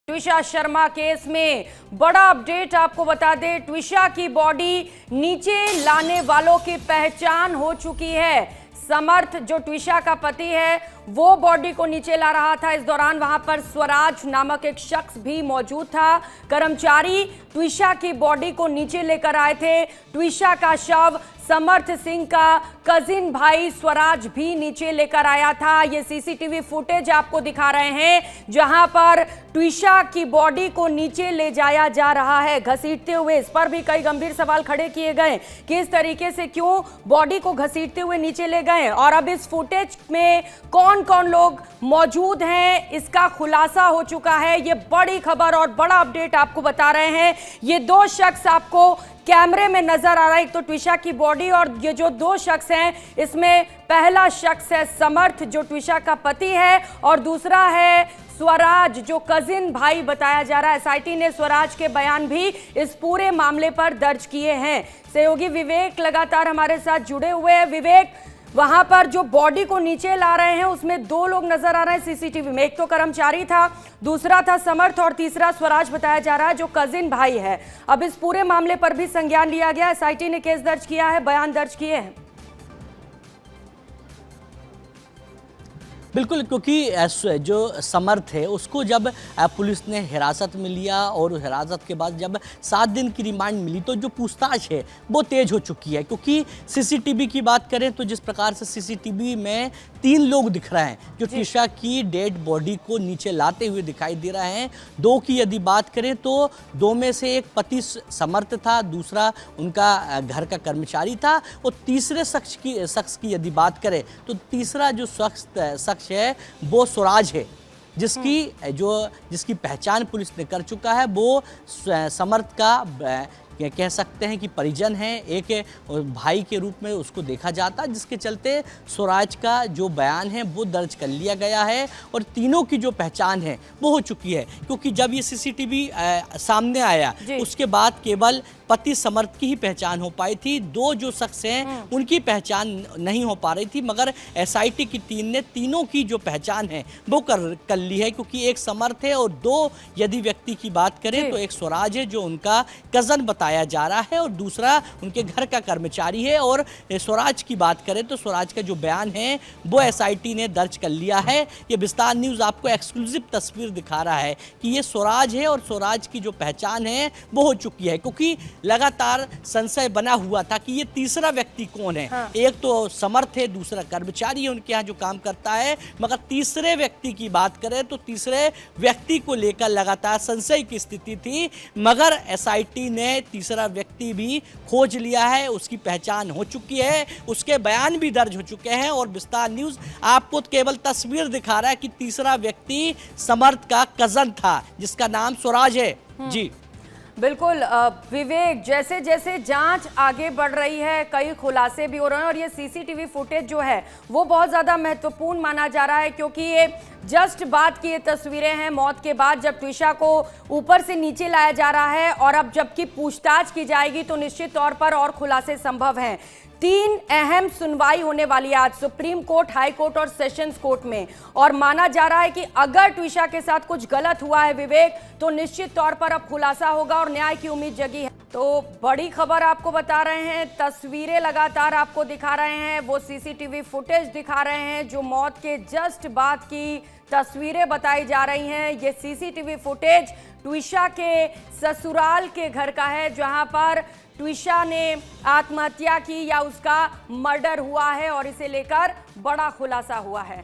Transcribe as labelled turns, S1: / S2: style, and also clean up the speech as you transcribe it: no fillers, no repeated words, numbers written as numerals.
S1: Twisha Sharma case में बड़ा update आपको बता दें। ट्विशा की बॉडी नीचे लाने वालों की पहचान हो चुकी है। समर्थ जो ट्विशा का पति है वो बॉडी को नीचे ला रहा था। इस दौरान वहां पर स्वराज नामक एक शख्स भी मौजूद था। कर्मचारी ट्विशा की बॉडी को नीचे लेकर आए थे। ट्विशा का शव समर्थ सिंह का कजिन भाई स्वराज भी नीचे लेकर आया था। ये सीसीटीवी फुटेज आपको दिखा रहे हैं जहां पर ट्विशा की बॉडी को नीचे ले जाया जा रहा है घसीटते हुए। इस पर भी कई गंभीर सवाल खड़े किए गए कि इस तरीके से क्यों बॉडी को घसीटते हुए नीचे ले गए और अब इस फुटेज में कौन कौन लोग मौजूद हैं इसका खुलासा हो चुका है। ये बड़ी खबर और बड़ा अपडेट आपको बता रहे हैं। ये दो शख्स आपको कैमरे में नजर आ रहा है, एक तो ट्विशा की बॉडी और ये जो दो शख्स हैं इसमें पहला शख्स है समर्थ जो ट्विशा का पति है और दूसरा है स्वराज जो कजिन भाई बताया जा रहा है। एसआईटी ने स्वराज के बयान भी इस पूरे मामले पर दर्ज किए हैं। सहयोगी विवेक लगातार हमारे साथ जुड़े हुए हैं। विवेक, वहां पर जो बॉडी को नीचे ला रहे हैं उसमें दो लोग नजर आ रहे हैं सीसीटीवी में, एक तो कर्मचारी था, दूसरा था समर्थ और तीसरा स्वराज बताया जा रहा है जो कजिन भाई है। अब इस पूरे मामले पर भी संज्ञान लिया गया। एसआईटी ने केस दर्ज किया है, बयान दर्ज किए हैं।
S2: बिल्कुल, क्योंकि जो समर्थ है उसको जब पुलिस ने हिरासत में लिया और हिरासत के बाद जब 7 दिन की रिमांड मिली तो जो पूछताछ है वो तेज हो चुकी है। क्योंकि सीसीटीवी की बात करें तो जिस प्रकार से सीसीटीवी में 3 लोग दिख रहे हैं जो ट्विशा की डेड बॉडी को नीचे लाते हुए दिखाई दे रहे हैं। 2 की यदि बात करें तो 2 में से एक पति समर्थ था, दूसरा उनका घर का कर्मचारी था और तीसरे शख्स की यदि बात करें तो तीसरा जो शख्स है वो स्वराज है जिसकी पहचान पुलिस ने कर चुका है। वो समर्थ का कह सकते हैं कि परिजन है, एक भाई के रूप में उसको देखा जाता है, जिसके चलते स्वराज का जो बयान है वो दर्ज कर लिया गया है और तीनों की जो पहचान है वो हो चुकी है। क्योंकि जब ये सीसीटीवी सामने आया उसके बाद केवल पति समर्थ की ही पहचान हो पाई थी। 2 जो शख्स हैं उनकी पहचान नहीं हो पा रही थी, मगर एसआईटी की टीम ने तीनों की जो पहचान है वो कर ली है। क्योंकि एक समर्थ है और 2 यदि व्यक्ति की बात करें तो एक स्वराज है जो उनका कजन बताया जा रहा है और दूसरा उनके घर का कर्मचारी है। और स्वराज की बात करें तो स्वराज का जो बयान है वो एसआईटी ने दर्ज कर लिया है। ये विस्तार न्यूज़ आपको एक्सक्लूसिव तस्वीर दिखा रहा है कि ये स्वराज है और स्वराज की जो पहचान है वो हो चुकी है। क्योंकि लगातार संशय बना हुआ था कि ये तीसरा व्यक्ति कौन है। एक तो समर्थ है, दूसरा कर्मचारी है उनके यहाँ जो काम करता है, मगर तीसरे व्यक्ति की बात करें तो तीसरे व्यक्ति को लेकर लगातार संशय की स्थिति थी। मगर एसआईटी ने तीसरा व्यक्ति भी खोज लिया है, उसकी पहचान हो चुकी है, उसके बयान भी दर्ज हो चुके हैं और विस्तार न्यूज़ आपको केवल तस्वीर दिखा रहा है कि तीसरा व्यक्ति समर्थ का कजन था जिसका नाम स्वराज है। जी
S1: बिल्कुल विवेक, जैसे जैसे जांच आगे बढ़ रही है कई खुलासे भी हो रहे हैं और ये सीसीटीवी फुटेज जो है वो बहुत ज़्यादा महत्वपूर्ण माना जा रहा है। क्योंकि ये जस्ट बात की ये तस्वीरें हैं मौत के बाद जब ट्विशा को ऊपर से नीचे लाया जा रहा है और अब जबकि पूछताछ की जाएगी तो निश्चित तौर पर और खुलासे संभव हैं। 3 अहम सुनवाई होने वाली है आज सुप्रीम कोर्ट, हाई कोर्ट और सेशंस कोर्ट में और माना जा रहा है कि अगर ट्विशा के साथ कुछ गलत हुआ है विवेक तो निश्चित तौर पर अब खुलासा होगा और न्याय की उम्मीद जगी है। तो बड़ी खबर आपको बता रहे हैं, तस्वीरें लगातार आपको दिखा रहे हैं, वो सीसीटीवी फुटेज दिखा रहे हैं जो मौत के जस्ट बाद की तस्वीरें बताई जा रही हैं। ये सीसीटीवी फुटेज ट्विशा के ससुराल के घर का है जहां पर ट्विशा ने आत्महत्या की या उसका मर्डर हुआ है और इसे लेकर बड़ा खुलासा हुआ है।